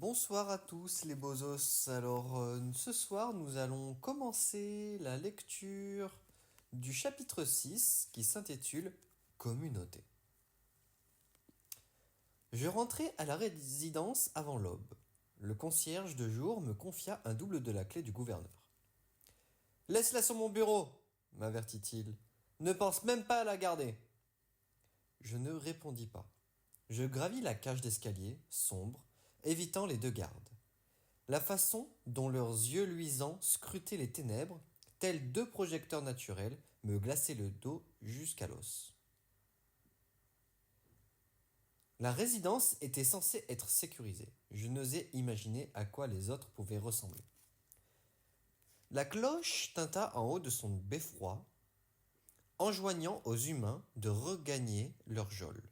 Bonsoir à tous les bozos. Ce soir, nous allons commencer la lecture du chapitre 6 qui s'intitule Communauté. Je rentrai à la résidence avant l'aube. Le concierge de jour me confia un double de la clé du gouverneur. Laisse-la sur mon bureau, m'avertit-il. Ne pense même pas à la garder. Je ne répondis pas. Je gravis la cage d'escalier, sombre, évitant les deux gardes. La façon dont leurs yeux luisants scrutaient les ténèbres, tels deux projecteurs naturels, me glaçait le dos jusqu'à l'os. La résidence était censée être sécurisée. Je n'osais imaginer à quoi les autres pouvaient ressembler. La cloche tinta en haut de son beffroi, enjoignant aux humains de regagner leur geôle.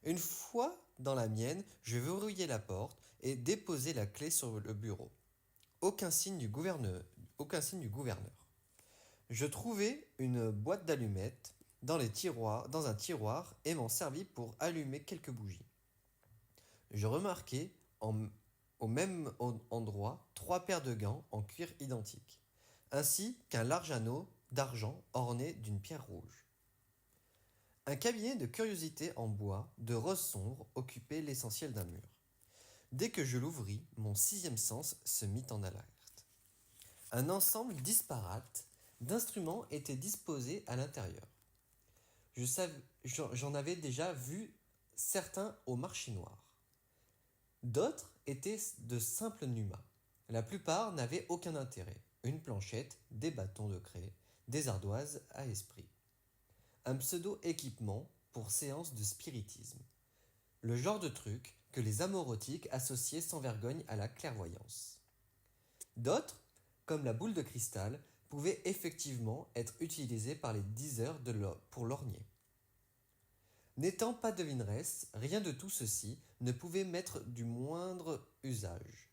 Une fois dans la mienne, je verrouillai la porte et déposai la clé sur le bureau. Aucun signe du gouverneur. Je trouvai une boîte d'allumettes dans un tiroir et m'en servis pour allumer quelques bougies. Je remarquai au même endroit 3 paires de gants en cuir identiques, ainsi qu'un large anneau d'argent orné d'une pierre rouge. Un cabinet de curiosités en bois de rose sombre occupait l'essentiel d'un mur. Dès que je l'ouvris, mon sixième sens se mit en alerte. Un ensemble disparate d'instruments était disposé à l'intérieur. J'en avais déjà vu certains au marché noir. D'autres étaient de simples numas. La plupart n'avaient aucun intérêt. Une planchette, des bâtons de craie, des ardoises à esprit. Un pseudo-équipement pour séance de spiritisme. Le genre de truc que les amorotiques associaient sans vergogne à la clairvoyance. D'autres, comme la boule de cristal, pouvaient effectivement être utilisés par les diseurs pour lorgner. N'étant pas devineresse, rien de tout ceci ne pouvait m'être du moindre usage.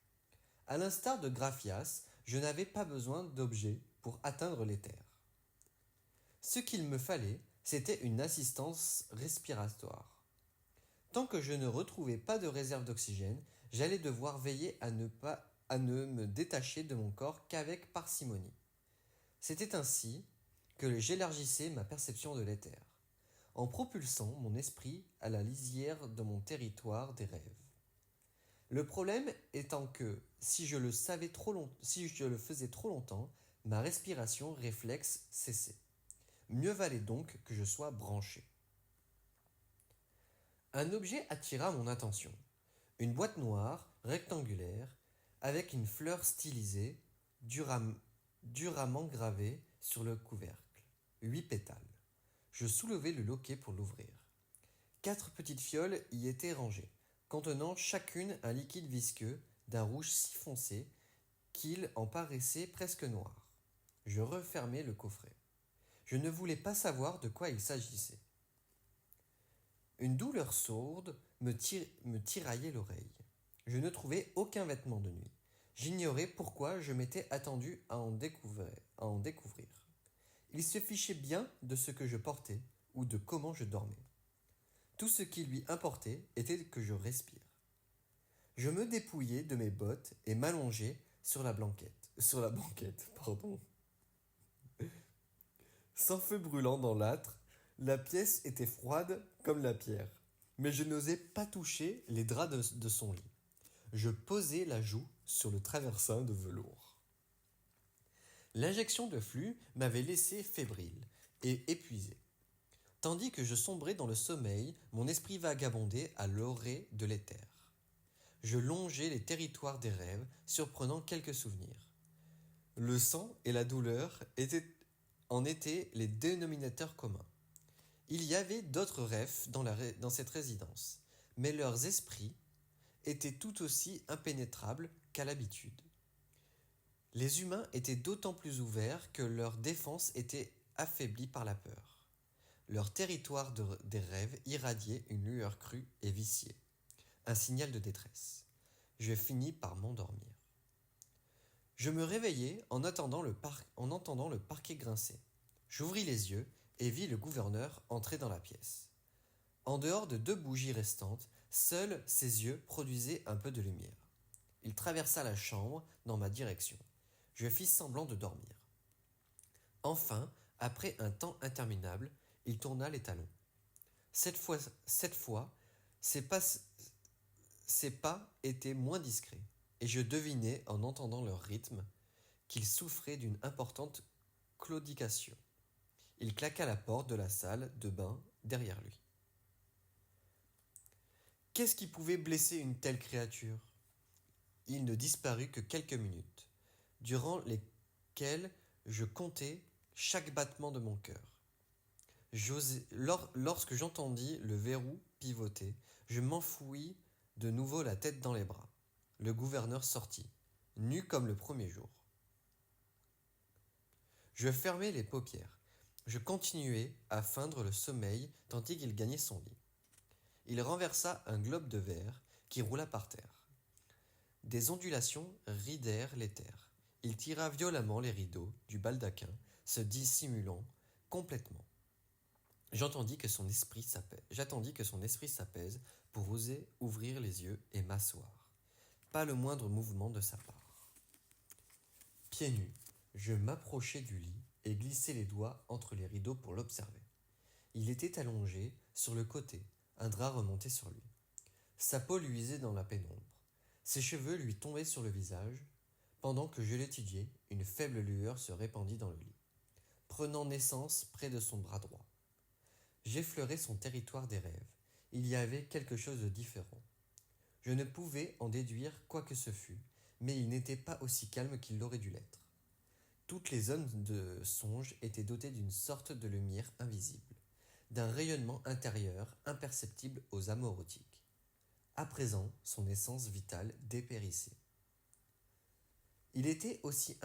À l'instar de Graphias, je n'avais pas besoin d'objets pour atteindre l'éther. Ce qu'il me fallait, c'était une assistance respiratoire. Tant que je ne retrouvais pas de réserve d'oxygène, j'allais devoir veiller à ne me détacher de mon corps qu'avec parcimonie. C'était ainsi que j'élargissais ma perception de l'éther, en propulsant mon esprit à la lisière de mon territoire des rêves. Le problème étant que, si je le faisais trop longtemps, ma respiration réflexe cessait. Mieux valait donc que je sois branché. Un objet attira mon attention. Une boîte noire, rectangulaire, avec une fleur stylisée, duramment gravée sur le couvercle. 8 pétales. Je soulevai le loquet pour l'ouvrir. 4 petites fioles y étaient rangées, contenant chacune un liquide visqueux d'un rouge si foncé qu'il en paraissait presque noir. Je refermai le coffret. Je ne voulais pas savoir de quoi il s'agissait. Une douleur sourde me tiraillait l'oreille. Je ne trouvais aucun vêtement de nuit. J'ignorais pourquoi je m'étais attendu à en découvrir. Il se fichait bien de ce que je portais ou de comment je dormais. Tout ce qui lui importait était que je respire. Je me dépouillai de mes bottes et m'allongeai sur la banquette. Sans feu brûlant dans l'âtre, la pièce était froide comme la pierre. Mais je n'osais pas toucher les draps de son lit. Je posai la joue sur le traversin de velours. L'injection de flux m'avait laissé fébrile et épuisé. Tandis que je sombrais dans le sommeil, mon esprit vagabondait à l'orée de l'éther. Je longeais les territoires des rêves, surprenant quelques souvenirs. Le sang et la douleur en étaient les dénominateurs communs. Il y avait d'autres rêves dans cette résidence, mais leurs esprits étaient tout aussi impénétrables qu'à l'habitude. Les humains étaient d'autant plus ouverts que leur défense était affaiblie par la peur. Leur territoire des rêves irradiait une lueur crue et viciée, un signal de détresse. Je finis par m'endormir. Je me réveillai en entendant le parquet grincer. J'ouvris les yeux et vis le gouverneur entrer dans la pièce. En dehors de 2 bougies restantes, seuls ses yeux produisaient un peu de lumière. Il traversa la chambre dans ma direction. Je fis semblant de dormir. Enfin, après un temps interminable, il tourna les talons. Cette fois, ses pas étaient moins discrets, et je devinais, en entendant leur rythme, qu'il souffrait d'une importante claudication. Il claqua la porte de la salle de bain derrière lui. Qu'est-ce qui pouvait blesser une telle créature ? Il ne disparut que quelques minutes, durant lesquelles je comptais chaque battement de mon cœur. Lorsque j'entendis le verrou pivoter, je m'enfouis de nouveau la tête dans les bras. Le gouverneur sortit, nu comme le premier jour. Je fermai les paupières. Je continuai à feindre le sommeil tandis qu'il gagnait son lit. Il renversa un globe de verre qui roula par terre. Des ondulations ridèrent les terres. Il tira violemment les rideaux du baldaquin, se dissimulant complètement. J'attendis que son esprit s'apaise pour oser ouvrir les yeux et m'asseoir. Pas le moindre mouvement de sa part. Pieds nus, je m'approchai du lit et glissai les doigts entre les rideaux pour l'observer. Il était allongé sur le côté, un drap remonté sur lui. Sa peau luisait dans la pénombre. Ses cheveux lui tombaient sur le visage. Pendant que je l'étudiais, une faible lueur se répandit dans le lit, prenant naissance près de son bras droit. J'effleurais son territoire des rêves. Il y avait quelque chose de différent. Je ne pouvais en déduire quoi que ce fût, mais il n'était pas aussi calme qu'il l'aurait dû l'être. Toutes les zones de songe étaient dotées d'une sorte de lumière invisible, d'un rayonnement intérieur imperceptible aux amorotiques. À présent, son essence vitale dépérissait. Il était aussi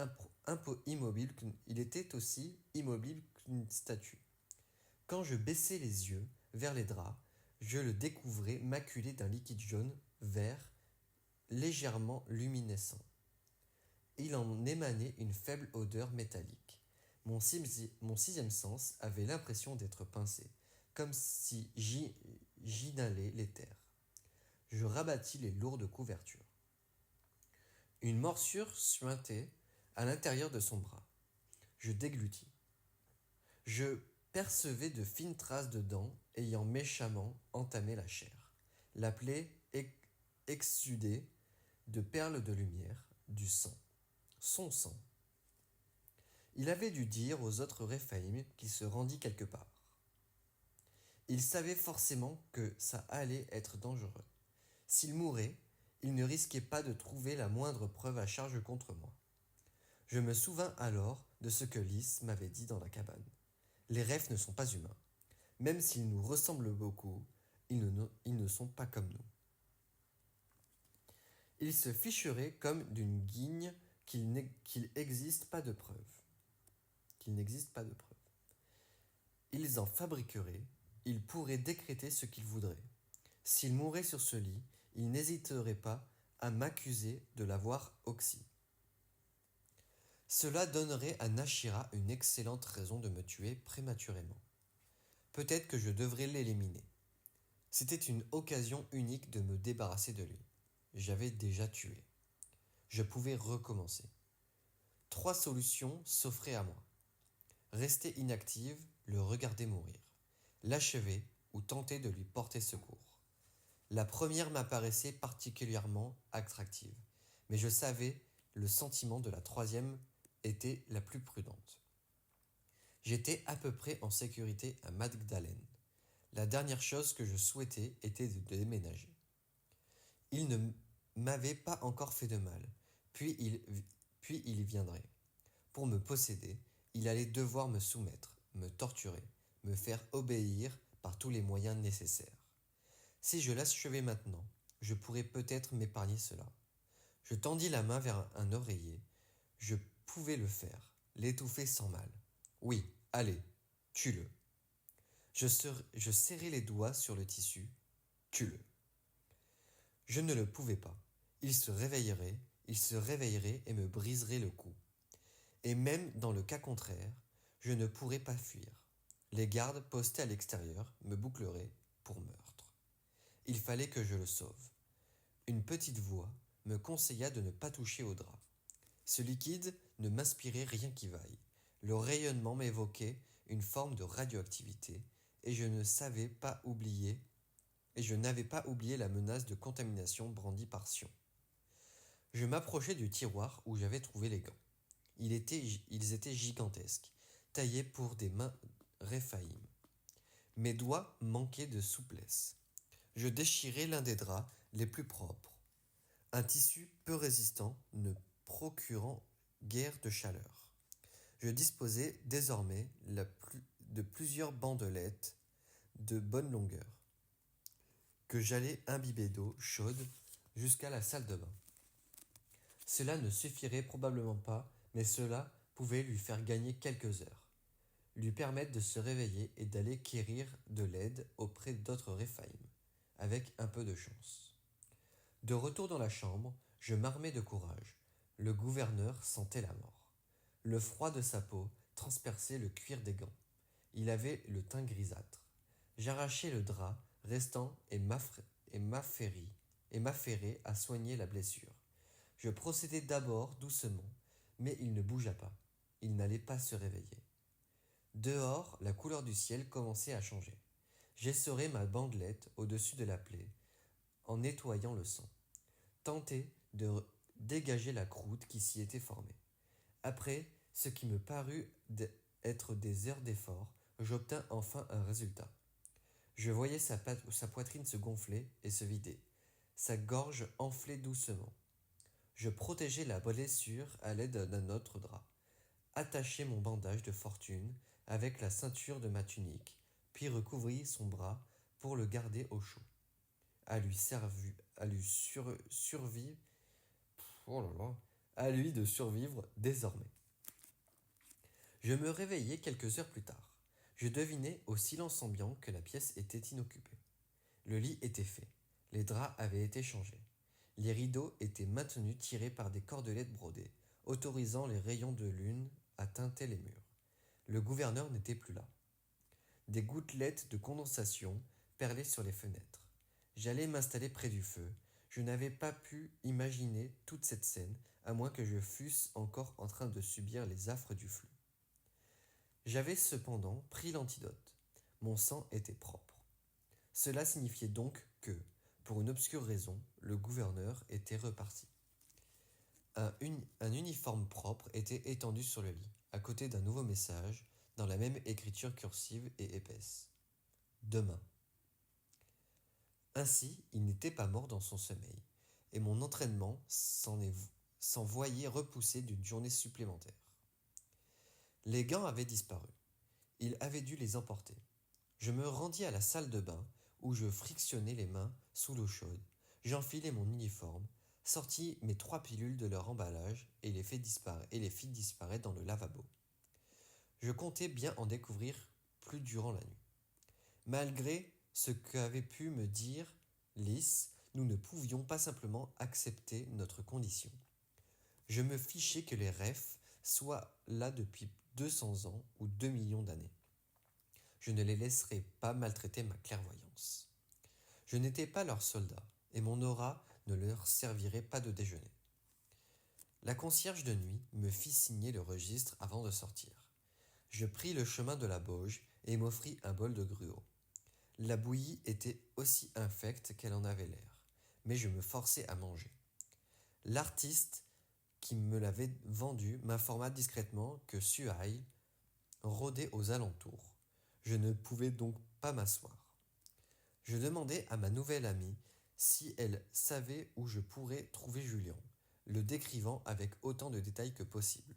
immobile qu'une statue. Quand je baissai les yeux vers les draps, je le découvrais maculé d'un liquide jaune vert légèrement luminescent. Il en émanait une faible odeur métallique. Mon sixième sens avait l'impression d'être pincé, comme si j'inhalais l'éther. Je rabattis les lourdes couvertures. Une morsure suintait à l'intérieur de son bras. Je déglutis. Je percevais de fines traces de dents ayant méchamment entamé la chair. La plaie exsudait de perles de lumière, du sang. Son sang. Il avait dû dire aux autres Réphaïm qu'il se rendit quelque part. Il savait forcément que ça allait être dangereux. S'il mourait, il ne risquait pas de trouver la moindre preuve à charge contre moi. Je me souvins alors de ce que Lys m'avait dit dans la cabane. Les rêves ne sont pas humains. Même s'ils nous ressemblent beaucoup, ils ne sont pas comme nous. Ils se ficheraient comme d'une guigne qu'il n'existe pas de preuve. Ils en fabriqueraient, ils pourraient décréter ce qu'ils voudraient. S'il mourait sur ce lit, il n'hésiterait pas à m'accuser de l'avoir oxy. Cela donnerait à Nashira une excellente raison de me tuer prématurément. Peut-être que je devrais l'éliminer. C'était une occasion unique de me débarrasser de lui. J'avais déjà tué. Je pouvais recommencer. 3 solutions s'offraient à moi. Rester inactive, le regarder mourir. L'achever ou tenter de lui porter secours. La première m'apparaissait particulièrement attractive, mais je savais le sentiment de la troisième était la plus prudente. J'étais à peu près en sécurité à Magdalene. La dernière chose que je souhaitais était de déménager. Il ne m'avait pas encore fait de mal, puis il y viendrait. Pour me posséder, il allait devoir me soumettre, me torturer, me faire obéir par tous les moyens nécessaires. Si je l'achevais maintenant, je pourrais peut-être m'épargner cela. Je tendis la main vers un oreiller. Je pouvais le faire, l'étouffer sans mal. Oui, allez, tue-le. Je serrai les doigts sur le tissu. Tue-le. Je ne le pouvais pas. Il se réveillerait et me briserait le cou. Et même dans le cas contraire, je ne pourrais pas fuir. Les gardes postés à l'extérieur me boucleraient pour meurtre. Il fallait que je le sauve. Une petite voix me conseilla de ne pas toucher au drap. Ce liquide ne m'inspirait rien qui vaille. Le rayonnement m'évoquait une forme de radioactivité et je n'avais pas oublié la menace de contamination brandie par Sion. Je m'approchai du tiroir où j'avais trouvé les gants. Ils étaient gigantesques, taillés pour des mains Réphaïm. Mes doigts manquaient de souplesse. Je déchirai l'un des draps les plus propres, un tissu peu résistant ne procurant guère de chaleur. Je disposais désormais de plusieurs bandelettes de bonne longueur, que j'allais imbiber d'eau chaude jusqu'à la salle de bain. Cela ne suffirait probablement pas, mais cela pouvait lui faire gagner quelques heures, lui permettre de se réveiller et d'aller quérir de l'aide auprès d'autres Réphaïm, avec un peu de chance. De retour dans la chambre, je m'armai de courage. Le gouverneur sentait la mort. Le froid de sa peau transperçait le cuir des gants. Il avait le teint grisâtre. J'arrachai le drap restant et m'affairai à soigner la blessure. Je procédai d'abord doucement, mais il ne bougea pas. Il n'allait pas se réveiller. Dehors, la couleur du ciel commençait à changer. J'essorai ma bandelette au-dessus de la plaie, en nettoyant le sang. Tentai de dégager la croûte qui s'y était formée. Après ce qui me parut être des heures d'effort, j'obtins enfin un résultat. Je voyais sa poitrine se gonfler et se vider, sa gorge enfler doucement. Je protégeai la blessure à l'aide d'un autre drap, attachai mon bandage de fortune avec la ceinture de ma tunique, puis recouvris son bras pour le garder au chaud. À lui de survivre désormais. Je me réveillai quelques heures plus tard. Je devinai au silence ambiant que la pièce était inoccupée. Le lit était fait. Les draps avaient été changés. Les rideaux étaient maintenus tirés par des cordelettes brodées, autorisant les rayons de lune à teinter les murs. Le gouverneur n'était plus là. Des gouttelettes de condensation perlaient sur les fenêtres. J'allais m'installer près du feu. Je n'avais pas pu imaginer toute cette scène, à moins que je fusse encore en train de subir les affres du flux. J'avais cependant pris l'antidote. Mon sang était propre. Cela signifiait donc que, pour une obscure raison, le gouverneur était reparti. Un uniforme propre était étendu sur le lit, à côté d'un nouveau message, dans la même écriture cursive et épaisse. Demain. Ainsi, il n'était pas mort dans son sommeil, et mon entraînement s'en voyait repoussé d'une journée supplémentaire. Les gants avaient disparu. Il avait dû les emporter. Je me rendis à la salle de bain, où je frictionnai les mains sous l'eau chaude. J'enfilai mon uniforme, sortis mes 3 pilules de leur emballage et les fis disparaître dans le lavabo. Je comptais bien en découvrir plus durant la nuit. Malgré ce qu'avait pu me dire Lys, nous ne pouvions pas simplement accepter notre condition. Je me fichais que les Refs soient là depuis 200 ans ou 2 millions d'années. Je ne les laisserai pas maltraiter ma clairvoyance. Je n'étais pas leur soldat, et mon aura ne leur servirait pas de déjeuner. La concierge de nuit me fit signer le registre avant de sortir. Je pris le chemin de la Bauge et m'offris un bol de gruau. La bouillie était aussi infecte qu'elle en avait l'air, mais je me forçai à manger. L'artiste qui me l'avait vendu m'informa discrètement que Suhail rôdait aux alentours. Je ne pouvais donc pas m'asseoir. Je demandai à ma nouvelle amie si elle savait où je pourrais trouver Julien, le décrivant avec autant de détails que possible.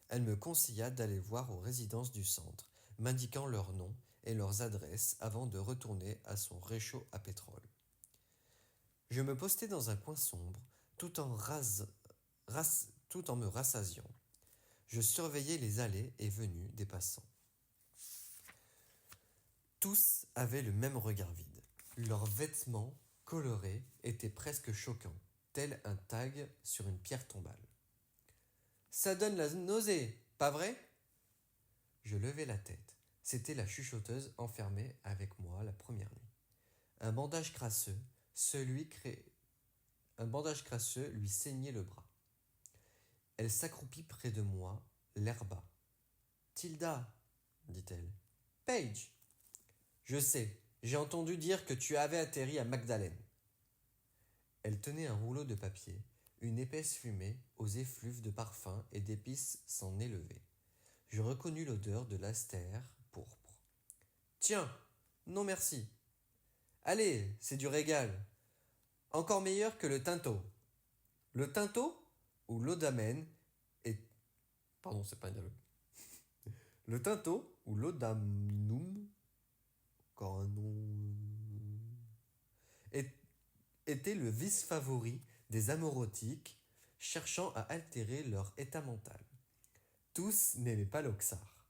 Elle me conseilla d'aller voir aux résidences du centre, m'indiquant leurs noms et leurs adresses avant de retourner à son réchaud à pétrole. Je me postai dans un coin sombre, tout en me rassasiant. Je surveillais les allées et venues des passants. Tous avaient le même regard vide. Leurs vêtements colorés étaient presque choquants, tel un tag sur une pierre tombale. « Ça donne la nausée, pas vrai ?» Je levai la tête. C'était la chuchoteuse enfermée avec moi la première nuit. Un bandage crasseux, celui Un bandage crasseux lui saignait le bras. Elle s'accroupit près de moi, l'air bas. « Tilda, dit-elle. « Paige. Je sais, j'ai entendu dire que tu avais atterri à Magdalen. » Elle tenait un rouleau de papier. Une épaisse fumée, aux effluves de parfum et d'épices s'en élevait. Je reconnus l'odeur de l'astère pourpre. « Tiens, non merci. Allez, c'est du régal. Encore meilleur que le tinto. Le tinto ou l'odamène est... Pardon, c'est pas un dialogue. Le tinto ou l'odaminum, encore un nom... était le vice favori des amorotiques cherchant à altérer leur état mental. Tous n'aimaient pas l'oxar.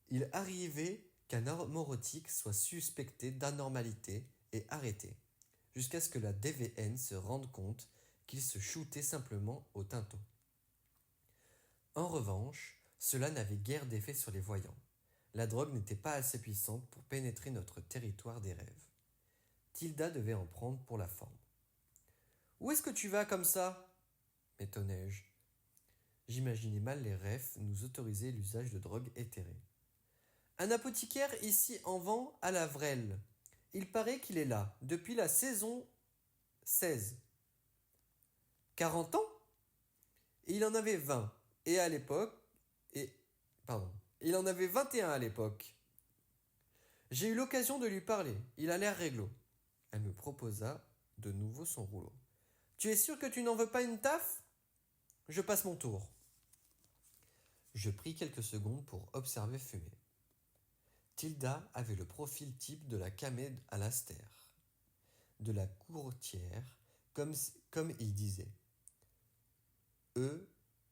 Il arrivait qu'un amorotique soit suspecté d'anormalité et arrêté, jusqu'à ce que la DVN se rende compte qu'il se shootait simplement au tinto. En revanche, cela n'avait guère d'effet sur les voyants. La drogue n'était pas assez puissante pour pénétrer notre territoire des rêves. Tilda devait en prendre pour la forme. « Où est-ce que tu vas comme ça ?» m'étonnai-je. J'imaginais mal les refs nous autoriser l'usage de drogues éthérées. « Un apothicaire ici en vend à la Vrelle. Il paraît qu'il est là, depuis la saison 16. 40 ans ? Et il en avait 20. Et à l'époque... il en avait 21 à l'époque. J'ai eu l'occasion de lui parler. Il a l'air réglo. » Elle me proposa de nouveau son rouleau. « Tu es sûr que tu n'en veux pas une taffe ? Je passe mon tour. » Je pris quelques secondes pour observer fumer. Tilda avait le profil type de la camée à l'astère, de la courtière, comme il disait. Eux,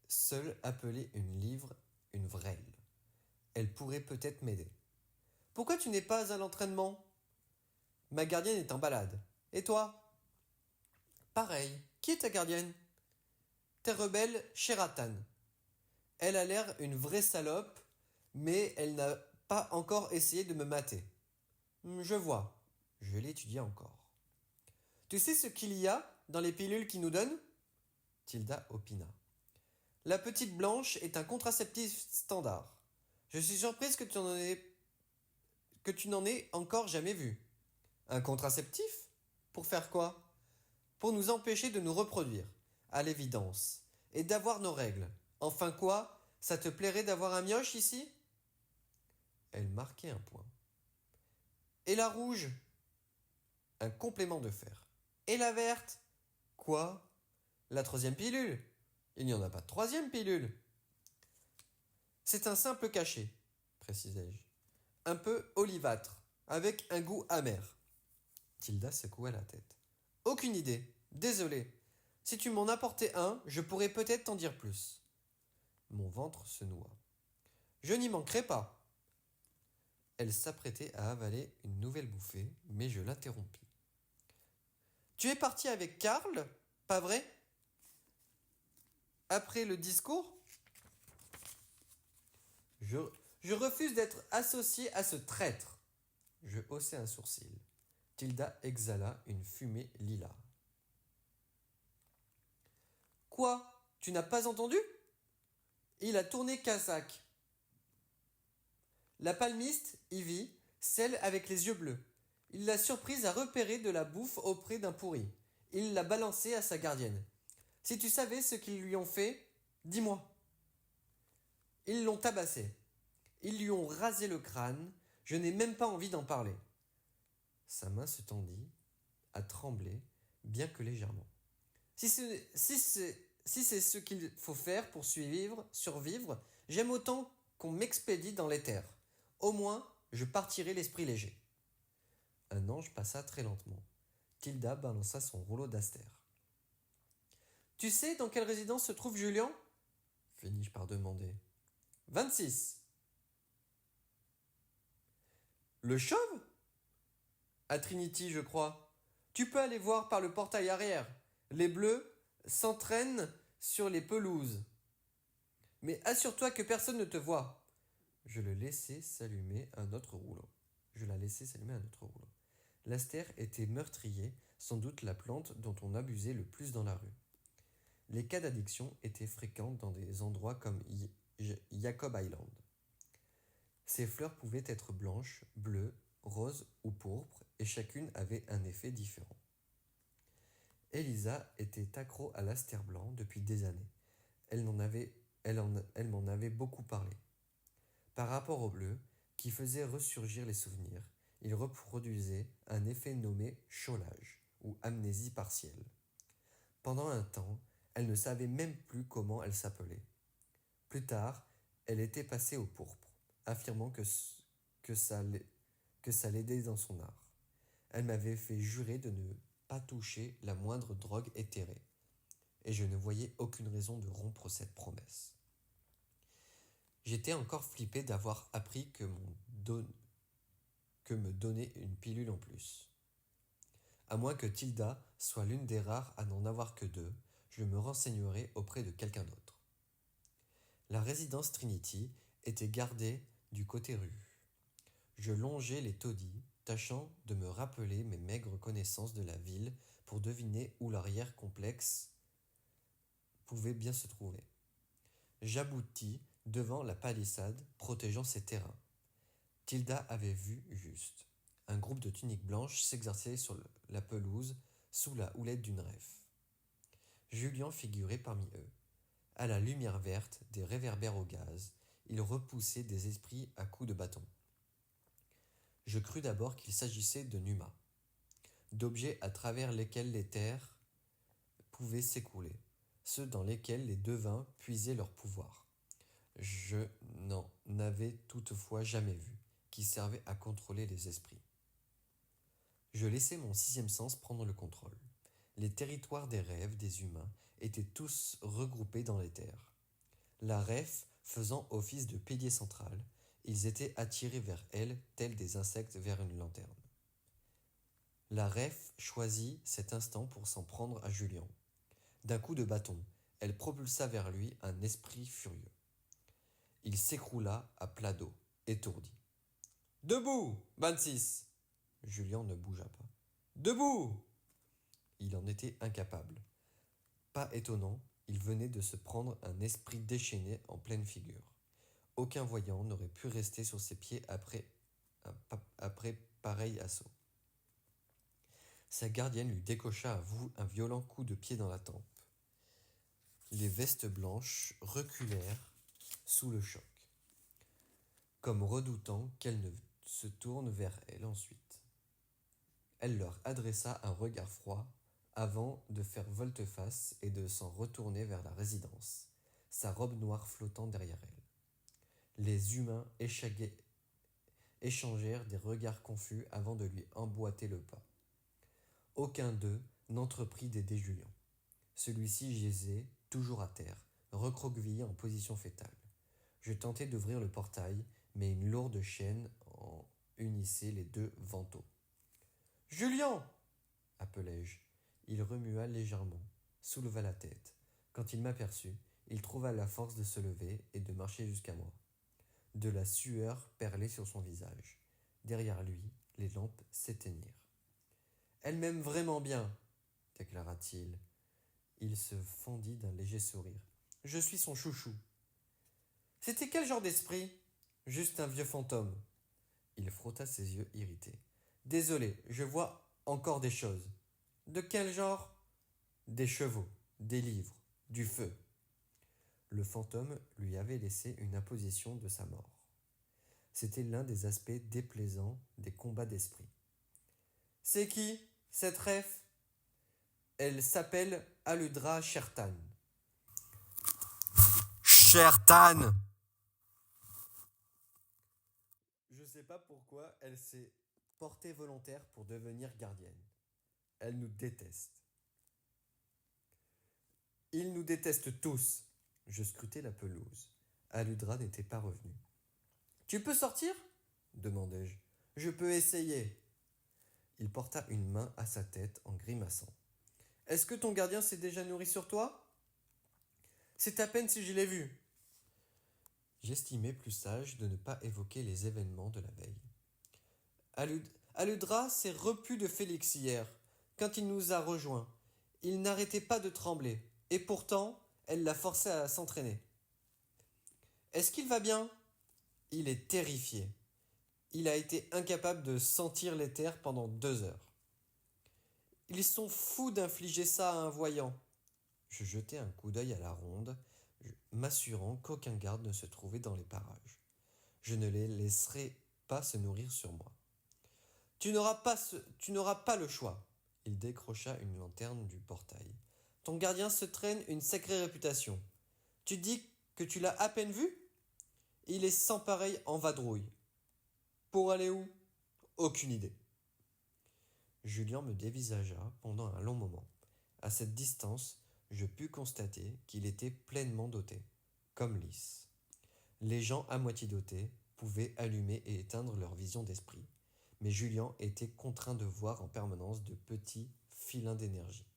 seuls appelaient une livre une vrelle. Elle pourrait peut-être m'aider. « Pourquoi tu n'es pas à l'entraînement ? Ma gardienne est en balade. Et toi ? » ?»« Pareil. Qui est ta gardienne ? » ?»« Ta rebelle Sheraton. Elle a l'air une vraie salope, mais elle n'a pas encore essayé de me mater. »« Je vois. Je vais l'étudier encore. »« Tu sais ce qu'il y a dans les pilules qu'ils nous donnent ? » Tilda opina. « La petite blanche est un contraceptif standard. Je suis surprise que tu n'en aies encore jamais vu. »« Un contraceptif ? Pour faire quoi ? » ?»« Pour nous empêcher de nous reproduire, à l'évidence, et d'avoir nos règles. Enfin quoi ? Ça te plairait d'avoir un mioche ici ? » Elle marquait un point. « Et la rouge ? » Un complément de fer. « Et la verte ? » Quoi ? La troisième pilule ? Il n'y en a pas de troisième pilule. C'est un simple cachet, précisai-je. Un peu olivâtre, avec un goût amer. Tilda secoua la tête. Aucune idée. Désolé. Si tu m'en apportais un, je pourrais peut-être t'en dire plus. Mon ventre se noua. Je n'y manquerai pas. Elle s'apprêtait à avaler une nouvelle bouffée, mais je l'interrompis. Tu es parti avec Karl, pas vrai ? Après le discours ? Je refuse d'être associé à ce traître. Je haussai un sourcil. Tilda exhala une fumée lilas. Quoi ? Tu n'as pas entendu ? Il a tourné Kazakh. La palmiste, Ivy, celle avec les yeux bleus. Il l'a surprise à repérer de la bouffe auprès d'un pourri. Il l'a balancée à sa gardienne. Si tu savais ce qu'ils lui ont fait, dis-moi. Ils l'ont tabassé. Ils lui ont rasé le crâne. Je n'ai même pas envie d'en parler. Sa main se tendit, à trembler, bien que légèrement. Si c'est ce qu'il faut faire pour survivre, j'aime autant qu'on m'expédie dans l'éther. Au moins, je partirai l'esprit léger. Un ange passa très lentement. Tilda balança son rouleau d'astère. Tu sais dans quelle résidence se trouve Julien ? Finis-je par demander. 26. Le chauve ? À Trinity, je crois. Tu peux aller voir par le portail arrière. Les bleus s'entraînent sur les pelouses. Mais assure-toi que personne ne te voit. Je la laissai s'allumer un autre rouleau. L'astère était meurtrier, sans doute la plante dont on abusait le plus dans la rue. Les cas d'addiction étaient fréquents dans des endroits comme Jacob Island. Ces fleurs pouvaient être blanches, bleues, roses ou pourpres, et chacune avait un effet différent. Elisa était accro à l'aster blanc depuis des années. Elle m'en avait beaucoup parlé. Par rapport au bleu, qui faisait ressurgir les souvenirs, il reproduisait un effet nommé cholage ou amnésie partielle. Pendant un temps, elle ne savait même plus comment elle s'appelait. Plus tard, elle était passée au pourpre, affirmant que ça l'aidait dans son art. Elle m'avait fait jurer de ne pas toucher la moindre drogue éthérée, et je ne voyais aucune raison de rompre cette promesse. J'étais encore flippé d'avoir appris que me donnait une pilule en plus. À moins que Tilda soit l'une des rares à n'en avoir que deux, je me renseignerai auprès de quelqu'un d'autre. La résidence Trinity était gardée du côté rue. Je longeais les taudis, tâchant de me rappeler mes maigres connaissances de la ville pour deviner où l'arrière-complexe pouvait bien se trouver. J'aboutis devant la palissade protégeant ses terrains. Tilda avait vu juste. Un groupe de tuniques blanches s'exerçait sur la pelouse sous la houlette d'une ref. Julien figurait parmi eux. À la lumière verte des réverbères au gaz, il repoussait des esprits à coups de bâton. Je crus d'abord qu'il s'agissait de Numa, d'objets à travers lesquels les terres pouvaient s'écouler, ceux dans lesquels les devins puisaient leur pouvoir. Je n'en avais toutefois jamais vu, qui servait à contrôler les esprits. Je laissai mon sixième sens prendre le contrôle. Les territoires des rêves des humains étaient tous regroupés dans les terres. La ref faisant office de pilier central, ils étaient attirés vers elle tels des insectes vers une lanterne. La ref choisit cet instant pour s'en prendre à Julien. D'un coup de bâton, elle propulsa vers lui un esprit furieux. Il s'écroula à plat dos, étourdi. « Debout, 26 !» Julien ne bougea pas. « Debout !» Il en était incapable. Pas étonnant, il venait de se prendre un esprit déchaîné en pleine figure. Aucun voyant n'aurait pu rester sur ses pieds après pareil assaut. Sa gardienne lui décocha un violent coup de pied dans la tempe. Les vestes blanches reculèrent sous le choc, comme redoutant qu'elle ne se tourne vers elle ensuite. Elle leur adressa un regard froid avant de faire volte-face et de s'en retourner vers la résidence, sa robe noire flottant derrière elle. Les humains échangèrent des regards confus avant de lui emboîter le pas. Aucun d'eux n'entreprit d'aider Julien. Celui-ci gisait, toujours à terre, recroquevillé en position fétale. Je tentai d'ouvrir le portail, mais une lourde chaîne en unissait les deux vantaux. « Julien !» appelai-je. Il remua légèrement, souleva la tête. Quand il m'aperçut, il trouva la force de se lever et de marcher jusqu'à moi. De la sueur perlait sur son visage. Derrière lui, les lampes s'éteignirent. « Elle m'aime vraiment bien, déclara-t-il. Il se fendit d'un léger sourire. « Je suis son chouchou. » « C'était quel genre d'esprit ? » ?»« Juste un vieux fantôme. » Il frotta ses yeux irrités. « Désolé, je vois encore des choses. »« De quel genre ? » ?»« Des chevaux, des livres, du feu. » Le fantôme lui avait laissé une imposition de sa mort. C'était l'un des aspects déplaisants des combats d'esprit. « C'est qui, cette ref ? » ?»« Elle s'appelle Aludra Shertan. »« Shertan !» Je sais pas pourquoi elle s'est portée volontaire pour devenir gardienne. Elle nous déteste. Ils nous détestent tous. Je scrutai la pelouse. Aludra n'était pas revenue. « Tu peux sortir ? » demandai-je. « Je peux essayer. » Il porta une main à sa tête en grimaçant. « Est-ce que ton gardien s'est déjà nourri sur toi ? » ?»« C'est à peine si je l'ai vu. » J'estimais plus sage de ne pas évoquer les événements de la veille. Aludra s'est repue de Félix hier. quand il nous a rejoints. Il n'arrêtait pas de trembler, et pourtant, elle l'a forcé à s'entraîner. Est-ce qu'il va bien ? Il est terrifié. Il a été incapable de sentir l'éther pendant 2 heures. Ils sont fous d'infliger ça à un voyant. Je jetai un coup d'œil à la ronde, m'assurant qu'aucun garde ne se trouvait dans les parages. Je ne les laisserai pas se nourrir sur moi. Tu n'auras pas le choix. Il décrocha une lanterne du portail. Ton gardien se traîne une sacrée réputation. Tu dis que tu l'as à peine vu ? Il est sans pareil en vadrouille. Pour aller où ? Aucune idée. Julien me dévisagea pendant un long moment. À cette distance, je pus constater qu'il était pleinement doté, comme Lys. Les gens à moitié dotés pouvaient allumer et éteindre leur vision d'esprit, mais Julien était contraint de voir en permanence de petits filins d'énergie.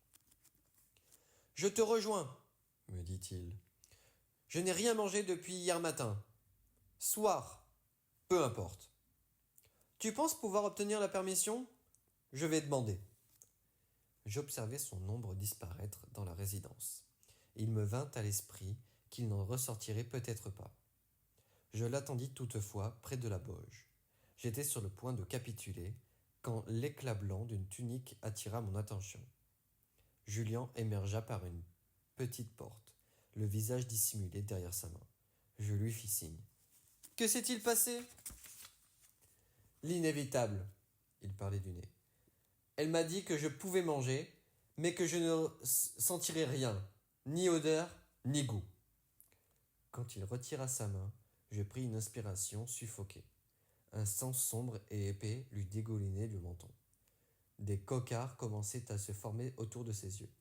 « Je te rejoins, me dit-il. Je n'ai rien mangé depuis hier matin. Soir, peu importe. Tu penses pouvoir obtenir la permission ? Je vais demander. » J'observai son ombre disparaître dans la résidence. Il me vint à l'esprit qu'il n'en ressortirait peut-être pas. Je l'attendis toutefois près de la bauge. J'étais sur le point de capituler quand l'éclat blanc d'une tunique attira mon attention. Julien émergea par une petite porte, le visage dissimulé derrière sa main. Je lui fis signe. « Que s'est-il passé ?» L'inévitable, il parlait du nez. Elle m'a dit que je pouvais manger, mais que je ne sentirais rien, ni odeur, ni goût. Quand il retira sa main, je pris une inspiration suffoquée. Un sang sombre et épais lui dégoulinait du menton. Des cocards commençaient à se former autour de ses yeux.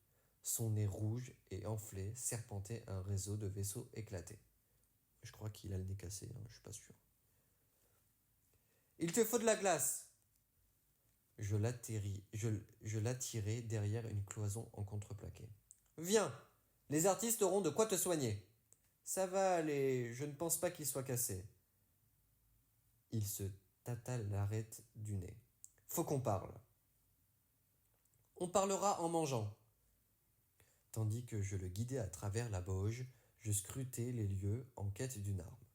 Son nez rouge et enflé serpentait un réseau de vaisseaux éclatés. Je crois qu'il a le nez cassé, je suis pas sûr. « Il te faut de la glace !» Je l'attirai derrière une cloison en contreplaqué. « Viens, les artistes auront de quoi te soigner. »« Ça va aller, je ne pense pas qu'il soit cassé. » Il se tâta l'arête du nez. « Faut qu'on parle. »« On parlera en mangeant. » Tandis que je le guidais à travers la bauge, je scrutais les lieux en quête d'une arme.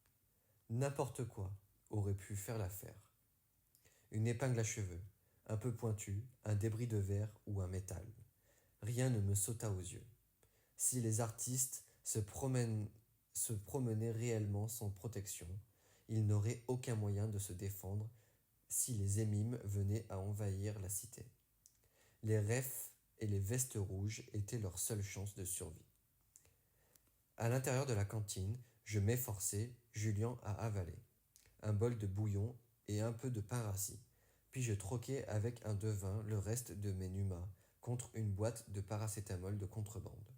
N'importe quoi aurait pu faire l'affaire. Une épingle à cheveux, un peu pointue, un débris de verre ou un métal. Rien ne me sauta aux yeux. Si les artistes se promenaient réellement sans protection, ils n'auraient aucun moyen de se défendre si les émimes venaient à envahir la cité. Les refs et les vestes rouges étaient leur seule chance de survie. À l'intérieur de la cantine, je m'efforçai, Julien à avaler un bol de bouillon et un peu de pain rassis. Puis je troquai avec un devin le reste de mes numas contre une boîte de paracétamol de contrebande.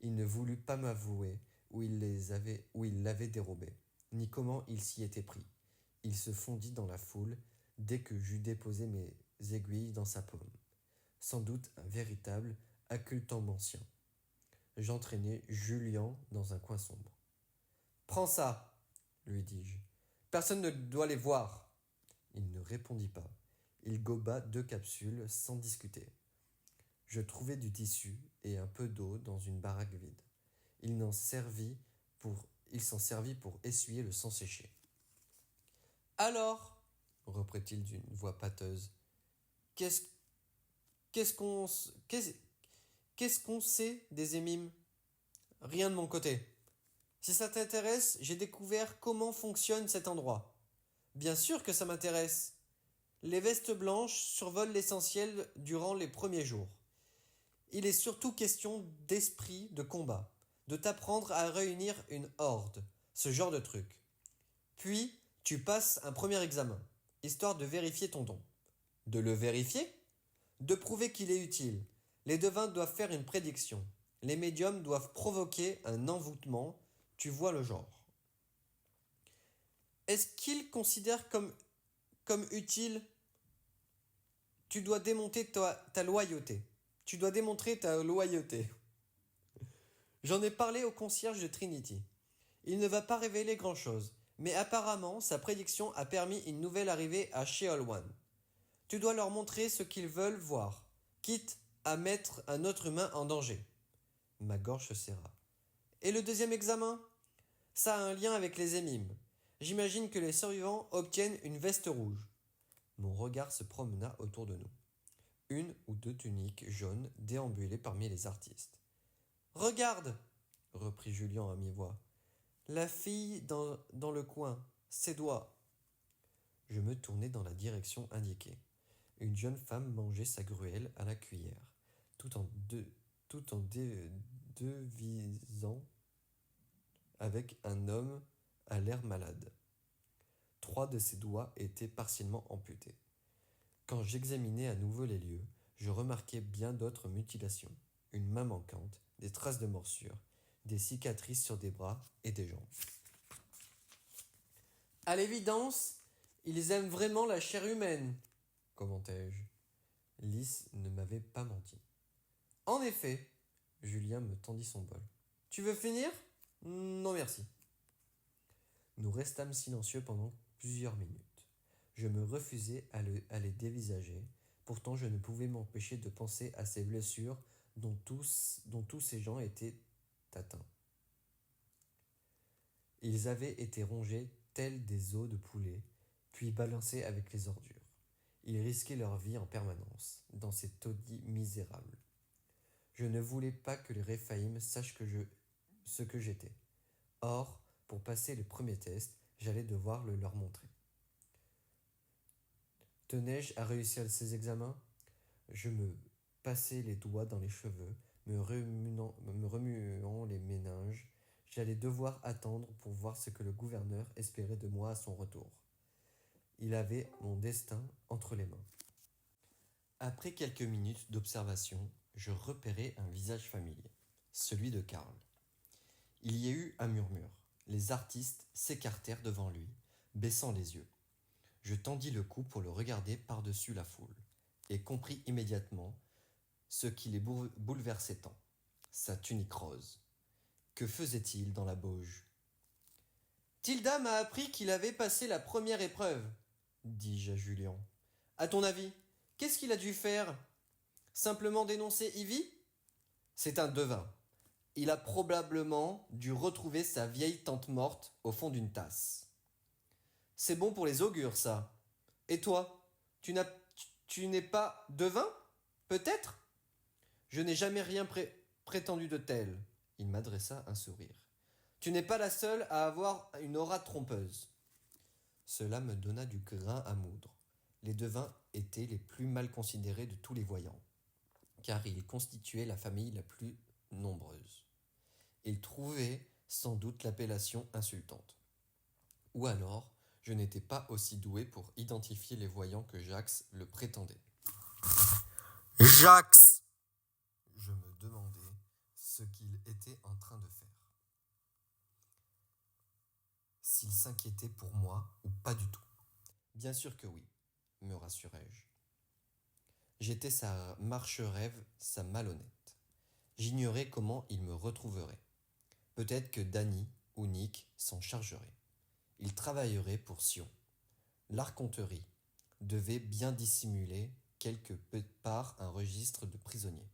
Il ne voulut pas m'avouer où il l'avait dérobé, ni comment il s'y était pris. Il se fondit dans la foule dès que j'eus déposé mes aiguilles dans sa paume. Sans doute un véritable accultamancien. J'entraînai Julien dans un coin sombre. « Prends ça, lui dis-je. Personne ne doit les voir. » Il ne répondit pas. Il goba 2 capsules sans discuter. Je trouvai du tissu et un peu d'eau dans une baraque vide. Il s'en servit pour essuyer le sang séché. « Alors, reprit-il d'une voix pâteuse, qu'est-ce qu'on sait des émimes ? Rien de mon côté. Si ça t'intéresse, j'ai découvert comment fonctionne cet endroit. Bien sûr que ça m'intéresse. Les vestes blanches survolent l'essentiel durant les premiers jours. Il est surtout question d'esprit de combat, de t'apprendre à réunir une horde, ce genre de truc. Puis, tu passes un premier examen, histoire de vérifier ton don. De le vérifier ? De prouver qu'il est utile. Les devins doivent faire une prédiction. Les médiums doivent provoquer un envoûtement. Tu vois le genre. Est-ce qu'ils considèrent comme utile ? Tu dois démontrer ta loyauté. J'en ai parlé au concierge de Trinity. Il ne va pas révéler grand-chose, mais apparemment, sa prédiction a permis une nouvelle arrivée à Sheol One. Tu dois leur montrer ce qu'ils veulent voir. quitte à mettre un autre humain en danger. Ma gorge se serra. Et le deuxième examen? Ça a un lien avec les émimes. J'imagine que les survivants obtiennent une veste rouge. Mon regard se promena autour de nous. Une ou deux tuniques jaunes déambulaient parmi les artistes. Regarde, reprit Julien à mi-voix. La fille dans le coin, ses doigts. Je me tournai dans la direction indiquée. Une jeune femme mangeait sa gruelle à la cuillère, tout en devisant avec un homme à l'air malade. 3 de ses doigts étaient partiellement amputés. Quand j'examinais à nouveau les lieux, je remarquai bien d'autres mutilations. Une main manquante, des traces de morsures, des cicatrices sur des bras et des jambes. À l'évidence, ils aiment vraiment la chair humaine, commentai-je. Lys ne m'avait pas menti. En effet, Julien me tendit son bol. Tu veux finir? Non merci. Nous restâmes silencieux pendant plusieurs minutes. Je me refusais à les dévisager. Pourtant, je ne pouvais m'empêcher de penser à ces blessures dont tous ces gens étaient atteints. Ils avaient été rongés tels des os de poulet, puis balancés avec les ordures. Ils risquaient leur vie en permanence, dans ces taudis misérables. Je ne voulais pas que les Réphaïm sachent ce que j'étais. Or, pour passer le premier test, j'allais devoir le leur montrer. Tenais-je à réussir ces examens? Je me passais les doigts dans les cheveux, me remuant les méninges. J'allais devoir attendre pour voir ce que le gouverneur espérait de moi à son retour. Il avait mon destin entre les mains. Après quelques minutes d'observation, je repérai un visage familier, celui de Karl. Il y eut un murmure. Les artistes s'écartèrent devant lui, baissant les yeux. Je tendis le cou pour le regarder par-dessus la foule, et compris immédiatement ce qui les bouleversait tant. Sa tunique rose. Que faisait-il dans la bauge? Tilda m'a appris qu'il avait passé la première épreuve, dis-je à Julien. À ton avis, qu'est-ce qu'il a dû faire? Simplement dénoncer Ivy? C'est un devin. Il a probablement dû retrouver sa vieille tante morte au fond d'une tasse. C'est bon pour les augures, ça. Et toi, tu n'es pas devin? Peut-être? Je n'ai jamais rien prétendu de tel. Il m'adressa un sourire. Tu n'es pas la seule à avoir une aura trompeuse. Cela me donna du grain à moudre. Les devins étaient les plus mal considérés de tous les voyants, car ils constituaient la famille la plus nombreuse. Ils trouvaient sans doute l'appellation insultante. Ou alors, je n'étais pas aussi doué pour identifier les voyants que Jax le prétendait. Jax! Je me demandais ce qu'il était en train de faire. S'il s'inquiétait pour moi ou pas du tout. Bien sûr que oui, me rassurai-je. J'étais sa marche-rêve, sa malhonnête. J'ignorais comment il me retrouverait. Peut-être que Danny ou Nick s'en chargeraient. Ils travailleraient pour Sion. L'archonterie devait bien dissimuler quelque part un registre de prisonniers.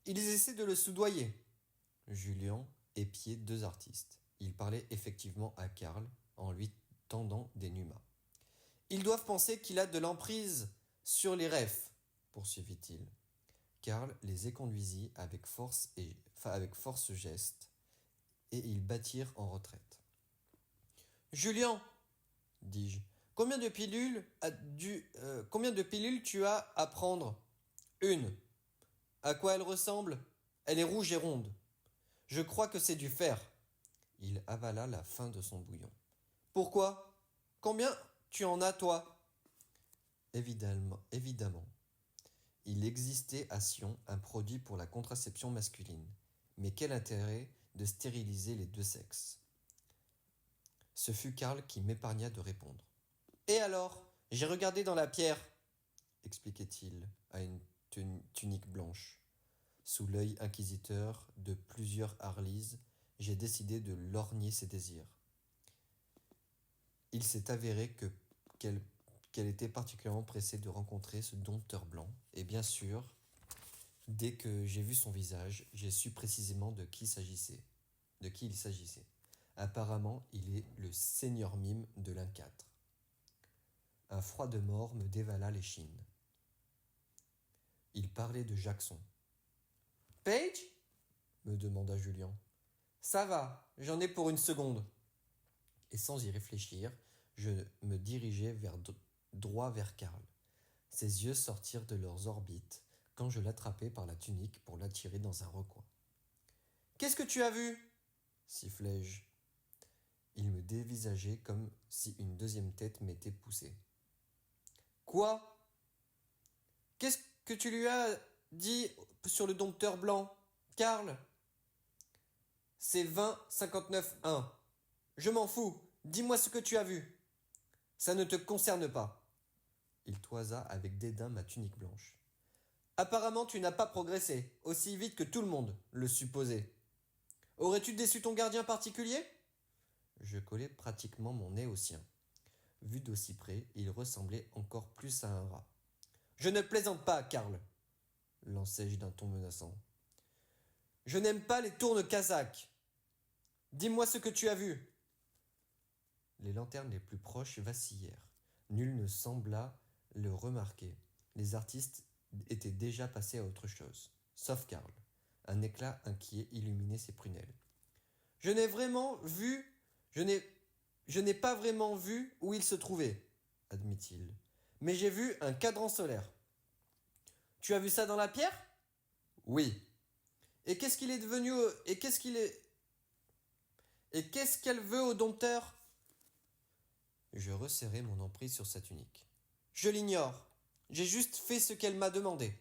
Ils essaient de le soudoyer. Julien épiait 2 artistes. Il parlait effectivement à Karl en lui tendant des numas. Ils doivent penser qu'il a de l'emprise sur les refs, poursuivit-il. Karl les éconduisit avec force geste, et ils battirent en retraite. Julien, dis-je, combien de pilules tu as à prendre? 1. À quoi elle ressemble? Elle est rouge et ronde. Je crois que c'est du fer. Il avala la fin de son bouillon. Pourquoi? Combien tu en as, toi? Évidemment. Il existait à Sion un produit pour la contraception masculine. Mais quel intérêt de stériliser les 2 sexes? Ce fut Karl qui m'épargna de répondre. Et alors? J'ai regardé dans la pierre, expliquait-il à une tunique blanche. Sous l'œil inquisiteur de plusieurs Harleys, j'ai décidé de lorgner ses désirs. Il s'est avéré qu'elle qu'elle était particulièrement pressée de rencontrer ce dompteur blanc. Et bien sûr, dès que j'ai vu son visage, j'ai su précisément de qui il s'agissait. Apparemment, il est le seigneur Mime de l'A4. Un froid de mort me dévala l'échine. Il parlait de Jackson. « Paige ?» me demanda Julien. « Ça va, j'en ai pour une seconde. » Et sans y réfléchir, je me dirigeai droit vers Karl. Ses yeux sortirent de leurs orbites quand je l'attrapai par la tunique pour l'attirer dans un recoin. « Qu'est-ce que tu as vu ?» sifflai-je. Il me dévisageait comme si une deuxième tête m'était poussée. « Quoi ? Qu'est-ce que tu lui as dit sur le dompteur blanc, Karl ? C'est 20-59-1. Je m'en fous. Dis-moi ce que tu as vu. Ça ne te concerne pas. » Il toisa avec dédain ma tunique blanche. « Apparemment, tu n'as pas progressé, aussi vite que tout le monde le supposait. Aurais-tu déçu ton gardien particulier ?» Je collai pratiquement mon nez au sien. Vu d'aussi près, il ressemblait encore plus à un rat. « Je ne plaisante pas, Karl, » lançai-je d'un ton menaçant. « Je n'aime pas les tournes kazakhs. Dis-moi ce que tu as vu. » Les lanternes les plus proches vacillèrent. Nul ne sembla le remarquer. Les artistes étaient déjà passés à autre chose, sauf Karl. Un éclat inquiet illuminait ses prunelles. « Je n'ai pas vraiment vu où il se trouvait, admit-il. Mais j'ai vu un cadran solaire. »« Tu as vu ça dans la pierre ?»« Oui. »« Et qu'est-ce qu'il est devenu Et qu'est-ce qu'elle veut au dompteur ?» Je resserrai mon emprise sur sa tunique. « Je l'ignore. J'ai juste fait ce qu'elle m'a demandé. »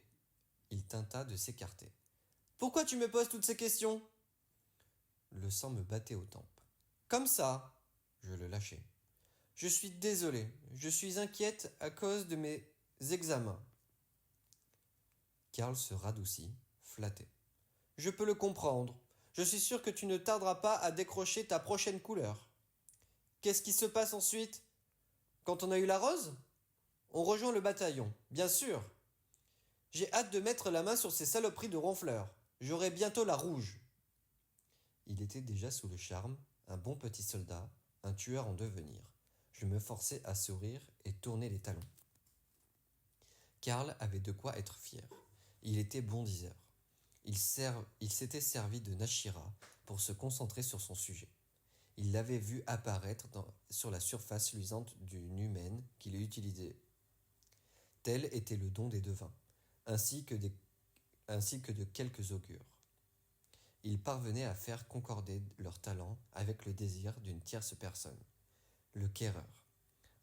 Il tenta de s'écarter. « Pourquoi tu me poses toutes ces questions ?» Le sang me battait aux tempes. « Comme ça !» Je le lâchai. « Je suis désolé. Je suis inquiète à cause de mes examens. » Karl se radoucit, flatté. « Je peux le comprendre. Je suis sûr que tu ne tarderas pas à décrocher ta prochaine couleur. » Qu'est-ce qui se passe ensuite ? Quand on a eu la rose ? On rejoint le bataillon, bien sûr. J'ai hâte de mettre la main sur ces saloperies de ronfleurs. J'aurai bientôt la rouge. Il était déjà sous le charme, un bon petit soldat, un tueur en devenir. Je me forçai à sourire et tourner les talons. Karl avait de quoi être fier. Il était bon diseur. Il s'était servi de Nashira pour se concentrer sur son sujet. Il l'avait vu apparaître sur la surface luisante d'une humaine qu'il utilisait. Tel était le don des devins, ainsi que de quelques augures. Ils parvenaient à faire concorder leur talent avec le désir d'une tierce personne, le quéreur,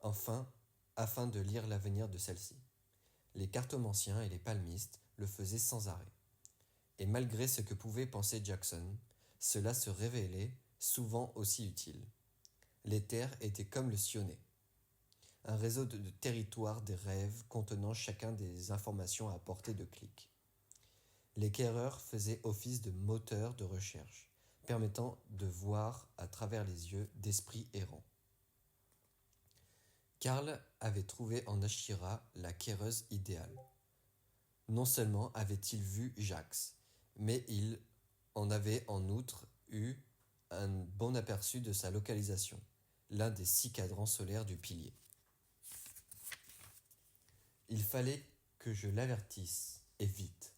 afin de lire l'avenir de celle-ci. Les cartomanciens et les palmistes le faisaient sans arrêt. Et malgré ce que pouvait penser Jackson, cela se révélait souvent aussi utile. Les terres étaient comme le Sionnet, un réseau de territoires des rêves contenant chacun des informations à portée de clic. Les quéreurs faisaient office de moteur de recherche, permettant de voir à travers les yeux d'esprits errants. Karl avait trouvé en Ashira la quéreuse idéale. Non seulement avait-il vu Jax, mais il en avait en outre eu un bon aperçu de sa localisation, l'un des 6 cadrans solaires du pilier. Il fallait que je l'avertisse, et vite.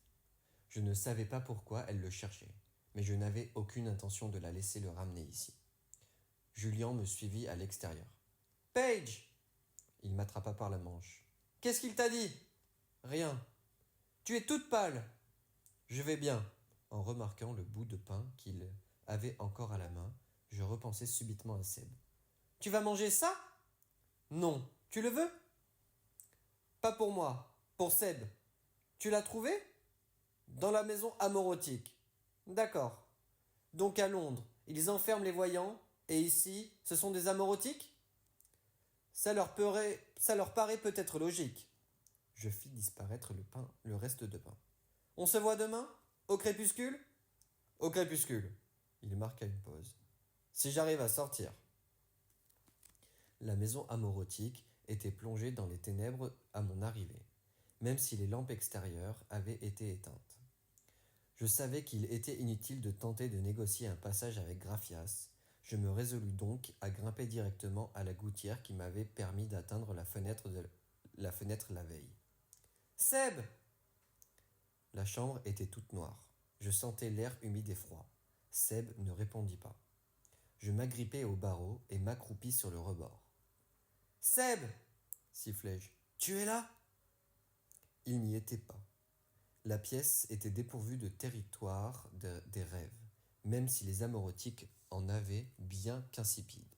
Je ne savais pas pourquoi elle le cherchait, mais je n'avais aucune intention de la laisser le ramener ici. Julien me suivit à l'extérieur. « Paige !» Il m'attrapa par la manche. « Qu'est-ce qu'il t'a dit ?»« Rien. »« Tu es toute pâle. »« Je vais bien. » En remarquant le bout de pain qu'il avait encore à la main, je repensai subitement à Seb. « Tu vas manger ça ?»« Non. Tu le veux ?»« Pas pour moi. Pour Seb. Tu l'as trouvé ?»« Dans la maison amorotique. »« D'accord. Donc à Londres, ils enferment les voyants, et ici, ce sont des amorotiques ? Ça leur paraît peut-être logique. » Je fis disparaître le reste de pain. « On se voit demain ? Au crépuscule ? » ?»« Au crépuscule. » Il marqua une pause. « Si j'arrive à sortir. » La maison amorotique était plongé dans les ténèbres à mon arrivée, même si les lampes extérieures avaient été éteintes. Je savais qu'il était inutile de tenter de négocier un passage avec Graphias. Je me résolus donc à grimper directement à la gouttière qui m'avait permis d'atteindre la fenêtre la veille. « Seb !» La chambre était toute noire. Je sentais l'air humide et froid. Seb ne répondit pas. Je m'agrippai au barreau et m'accroupis sur le rebord. « Seb !» sifflai-je. « Tu es là ?» Il n'y était pas. La pièce était dépourvue de territoire des rêves, même si les amoreutiques en avaient bien qu'insipides.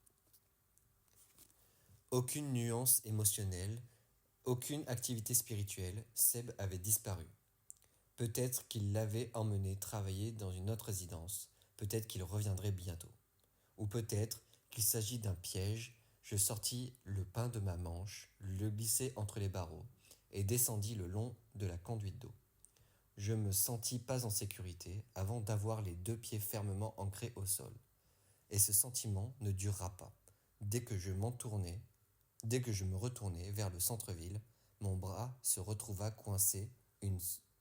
Aucune nuance émotionnelle, aucune activité spirituelle, Seb avait disparu. Peut-être qu'il l'avait emmené travailler dans une autre résidence, peut-être qu'il reviendrait bientôt. Ou peut-être qu'il s'agit d'un piège. Je sortis le pain de ma manche, le glissai entre les barreaux et descendis le long de la conduite d'eau. Je me sentis pas en sécurité avant d'avoir les 2 pieds fermement ancrés au sol. Et ce sentiment ne durera pas. Dès que je me retournai vers le centre-ville, mon bras se retrouva coincé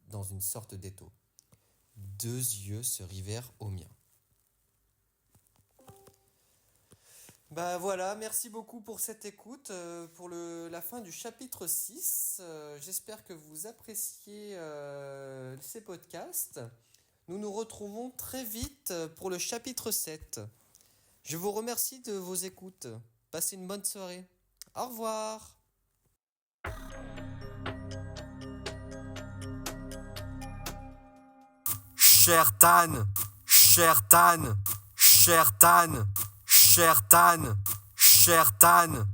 dans une sorte d'étau. 2 yeux se rivèrent aux miens. Voilà, merci beaucoup pour cette écoute, pour la fin du chapitre 6. J'espère que vous appréciez ces podcasts. Nous nous retrouvons très vite pour le chapitre 7. Je vous remercie de vos écoutes. Passez une bonne soirée. Au revoir. Cher Tan, cher Tan, cher Tan, cher Tan, cher Tan.